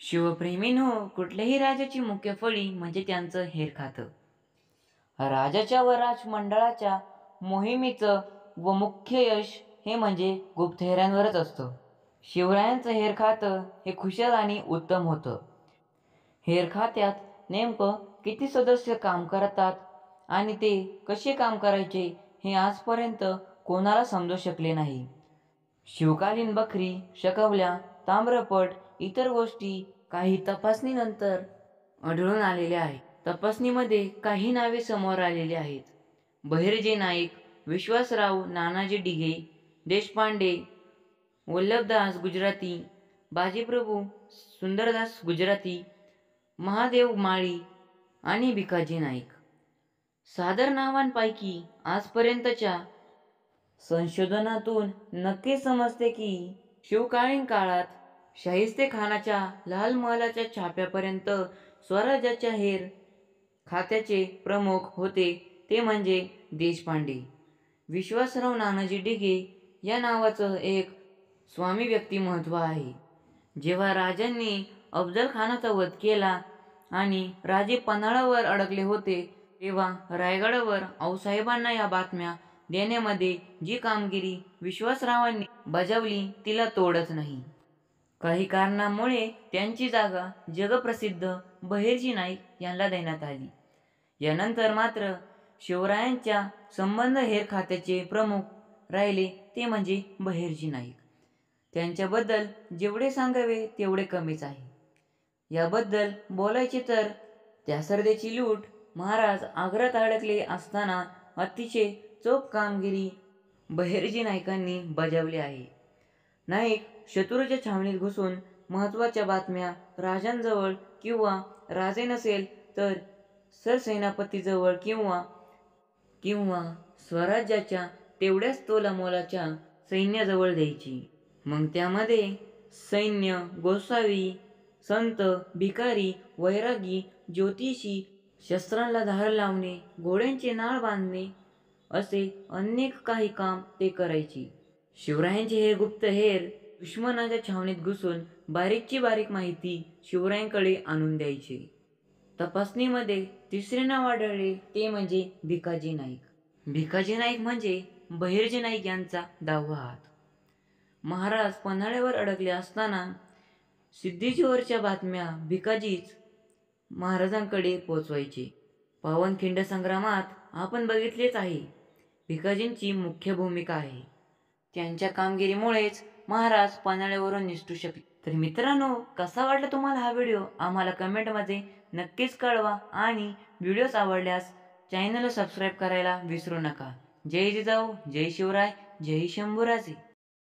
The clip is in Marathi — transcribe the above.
शिवप्रेमींनो, कुठल्याही राजाची मुख्य फळी म्हणजे त्यांचं हेरखातं. राजाच्या व राजमंडळाच्या मोहिमेचं व मुख्य यश हे म्हणजे गुप्तहेरांवरच असतं. शिवरायांचं हेरखातं हे खुशाल आणि उत्तम होतं. हेरखात्यात नेमकं किती सदस्य काम करतात आणि ते कसे काम करायचे हे आजपर्यंत कोणाला समजू शकले नाही. शिवकालीन बखरी, शकवल्या, ताम्रपट, इतर गोष्टी काही तपासणीनंतर आढळून आलेल्या आहेत. तपासणीमध्ये काही नावे समोर आलेली आहेत. बहिर्जी नाईक, विश्वासराव नानाजी डिगे, देशपांडे, वल्लभदास गुजराती, बाजीप्रभू सुंदरदास गुजराती, महादेव माळी आणि भिकाजी नाईक. सादर नावांपैकी आजपर्यंतच्या संशोधनातून नक्की समजते की शिवकालीन काळात शाहिस्तेखानाच्या लाल महालाच्या छाप्यापर्यंत स्वराज्याच्या हेर खात्याचे प्रमुख होते ते म्हणजे देशपांडे. विश्वासराव नानाजी डिगे या नावाचं एक स्वामी व्यक्तिमत्व आहे. जेव्हा राजांनी अफजल खानाचा वध केला आणि राजे पन्हाळावर अडकले होते तेव्हा रायगडावर आऊसाहेबांना या बातम्या देण्यामध्ये जी कामगिरी विश्वासरावांनी बजावली तिला तोडच नाही. काही कारणांमुळे त्यांची जागा जगप्रसिद्ध बहिर्जी नाईक यांना देण्यात आली. यानंतर मात्र शिवरायांच्या संबंध हेर खात्याचे प्रमुख राहिले ते म्हणजे बहिर्जी नाईक. त्यांच्याबद्दल जेवढे सांगावे तेवढे कमीच आहे. याबद्दल बोलायचे तर त्यासर्देची लूट, महाराज आग्र्यात अडकले असताना अतिशय चोख कामगिरी बहिर्जी नाईकांनी बजावली आहे. नाईक शत्रूच्या छावणीत घुसून महत्त्वाच्या बातम्या राजांजवळ किंवा राजे नसेल तर सरसेनापतीजवळ किंवा किंवा स्वराज्याच्या तेवढ्याच तोलामोलाच्या सैन्याजवळ द्यायची. मग त्यामध्ये सैन्य, गोसावी, संत, भिकारी, वैरागी, ज्योतिषी, शस्त्रांना धार लावणे, घोड्यांचे नाळ बांधणे असे अनेक काही काम ते करायची. शिवरायांचे हे गुप्तहेर दुश्मनाच्या छावणीत घुसून बारीकची बारीक माहिती शिवरायांकडे आणून द्यायचे. तपासणीमध्ये तिसरे नाव आढळले ते म्हणजे भिकाजी नाईक. भिकाजी नाईक म्हणजे बहिर्जी नाईक यांचा डावा हात. महाराज पन्हाळ्यावर अडकले असताना सिद्धीचोरच्या बातम्या भिकाजीच महाराजांकडे पोचवायचे. पावनखिंड संग्रामात आपण बघितलेच आहे भिकाजींची मुख्य भूमिका आहे. त्यांच्या कामगिरीमुळेच महाराज पन्हाळ्यावरून निसटू शकले. तर मित्रांनो, कसा वाटला तुम्हाला हा व्हिडिओ आम्हाला कमेंटमध्ये नक्कीच कळवा आणि व्हिडिओज आवडल्यास चॅनलला सबस्क्राईब करायला विसरू नका. जय जिजाऊ, जय शिवराय, जय शंभूराजे.